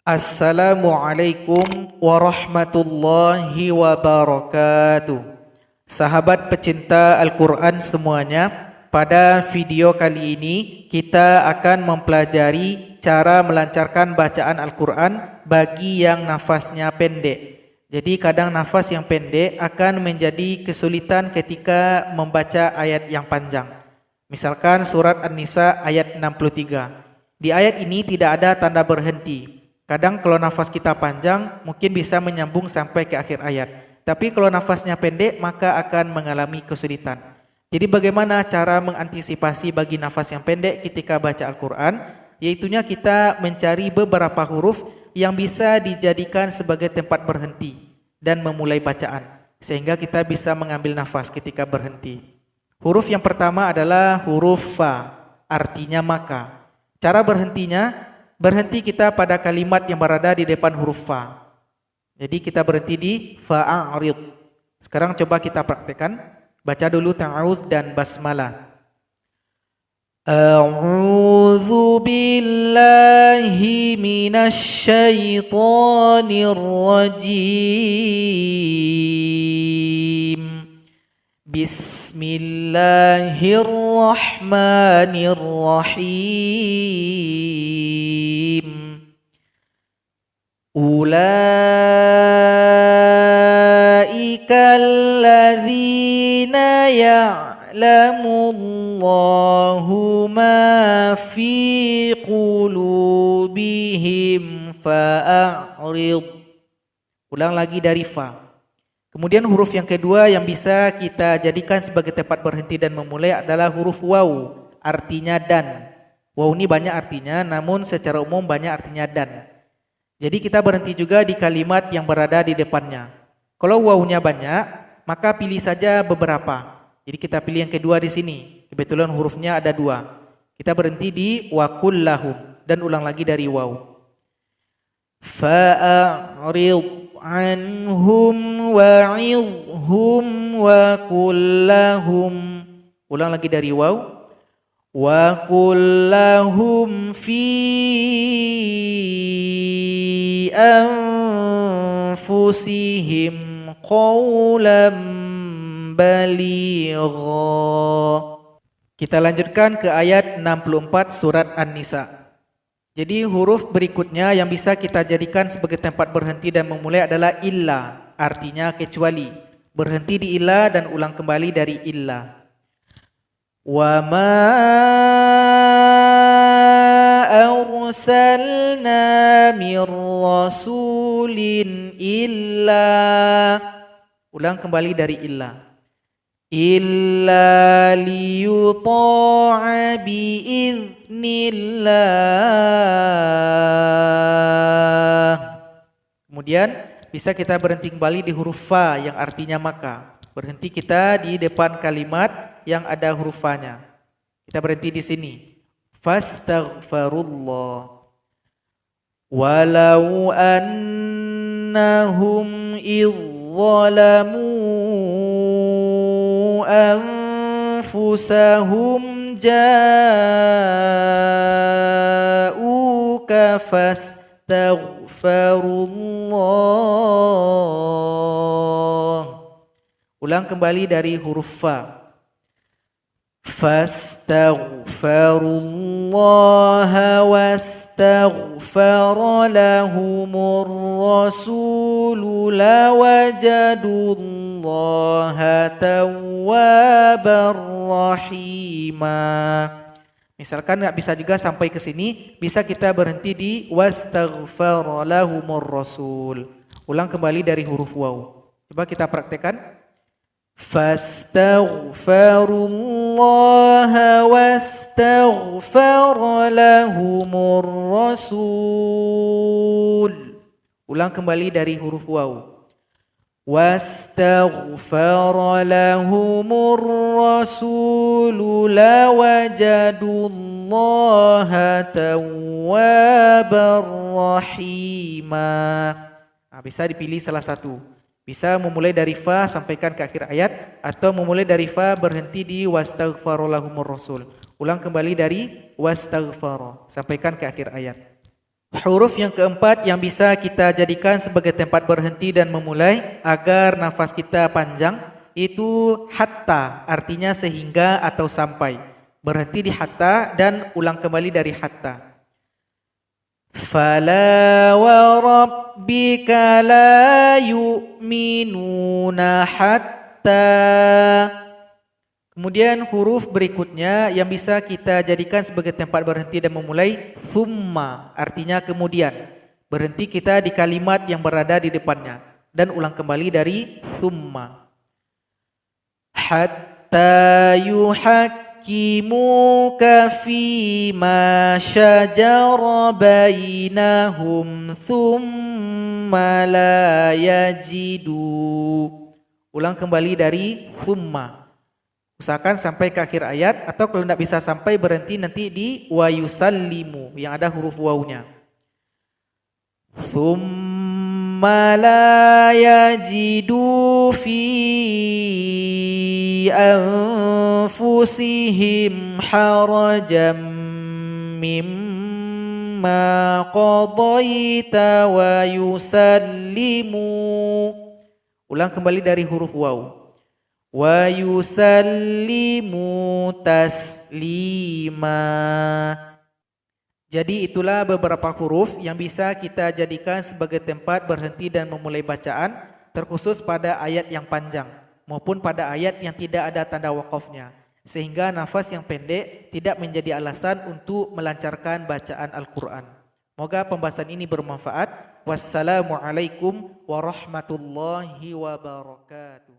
Assalamualaikum warahmatullahi wabarakatuh. Sahabat pecinta Al-Quran semuanya, pada video kali ini kita akan mempelajari cara melancarkan bacaan Al-Quran bagi yang nafasnya pendek. Jadi kadang nafas yang pendek akan menjadi kesulitan ketika membaca ayat yang panjang. Misalkan surat An-Nisa ayat 63. Di ayat ini tidak ada tanda berhenti. Kadang kalau nafas kita panjang mungkin bisa menyambung sampai ke akhir ayat. Tapi kalau nafasnya pendek maka akan mengalami kesulitan. Jadi bagaimana cara mengantisipasi bagi nafas yang pendek ketika baca Al-Quran? Yaitunya kita mencari beberapa huruf yang bisa dijadikan sebagai tempat berhenti dan memulai bacaan. Sehingga kita bisa mengambil nafas ketika berhenti. Huruf yang pertama adalah huruf fa, artinya maka. Cara berhenti kita pada kalimat yang berada di depan huruf fa. Jadi kita berhenti di fa'arid. Sekarang coba kita praktekkan. Baca dulu ta'awuz dan basmalah. A'udzu billahi minasy syaithanir rajim. Bismillahirrahmanirrahim. Ulaika alladzina ya'lamullahu ma fi qulubihim fa'arid. Ulang lagi dari fa. Kemudian huruf yang kedua yang bisa kita jadikan sebagai tempat berhenti dan memulai adalah huruf waw, artinya dan. Waw ini banyak artinya, namun secara umum banyak artinya dan. Jadi kita berhenti juga di kalimat yang berada di depannya. Kalau wawnya banyak, maka pilih saja beberapa. Jadi kita pilih yang kedua di sini. Kebetulan hurufnya ada dua. Kita berhenti di wa kullahum dan ulang lagi dari waw. Fa'arid anhum wa'idhum wa kullahum. Ulang lagi dari waw. Wa kullahum fi anfusihim qawlan baligha. Kita lanjutkan ke ayat 64 surat An-Nisa. Jadi huruf berikutnya yang bisa kita jadikan sebagai tempat berhenti dan memulai adalah illa, artinya kecuali. Berhenti di illa dan ulang kembali dari illa. Wa ma arsalna mir rasulin illa. Ulang kembali dari illa. Illa liyuta'a biiznillah. Kemudian bisa kita berhenti kembali di huruf fa yang artinya maka. Berhenti kita di depan kalimat yang ada huruf fa-nya. Kita berhenti di sini. Fastaghfirullah. Walau annahum idzalamu anfusahum ja'uka fastaghfirullah. Ulang kembali dari huruf fa. Fastaghfirullaha wastaghfara lahumur rasulu lawajadullaha tawwabar rahima. Misalkan nggak bisa juga sampai ke sini, bisa kita berhenti di wastaghfara lahumur rasul. Ulang kembali dari huruf waw. Coba kita praktekkan. Fastaghfirullaha wastaghfara lahumur rasul. Ulang kembali dari huruf waw. Wastaghfara lahumur rasul lawajadullaha tawwabar rahima. Nah, bisa dipilih salah satu. Bisa memulai dari fa sampaikan ke akhir ayat atau memulai dari fa berhenti di wastaghfaralahumur rasul. Ulang kembali dari wastaghfara sampaikan ke akhir ayat. Huruf yang keempat yang bisa kita jadikan sebagai tempat berhenti dan memulai agar nafas kita panjang itu hatta, artinya sehingga atau sampai. Berhenti di hatta dan ulang kembali dari hatta. Fala wa rabbika la yu'minuna hatta. Kemudian huruf berikutnya yang bisa kita jadikan sebagai tempat berhenti dan memulai thumma, artinya kemudian. Berhenti kita di kalimat yang berada di depannya dan ulang kembali dari thumma. Hatta yuhakkimuka fima syajara bainahum thumma la yajidu. Ulang kembali dari thumma. Usahakan sampai ke akhir ayat, atau kalau tidak bisa sampai berhenti nanti di wa yusallimu yang ada huruf wawunya. Thumma la yajidu fi anfusihim harajan mimma qadaita wa yusallimu. Ulang kembali dari huruf waw. Wa yusallimu taslima. Jadi itulah beberapa huruf yang bisa kita jadikan sebagai tempat berhenti dan memulai bacaan, terkhusus pada ayat yang panjang maupun pada ayat yang tidak ada tanda waqafnya, sehingga nafas yang pendek tidak menjadi alasan untuk melancarkan bacaan Al-Quran. Moga pembahasan ini bermanfaat. Wassalamualaikum warahmatullahi wabarakatuh.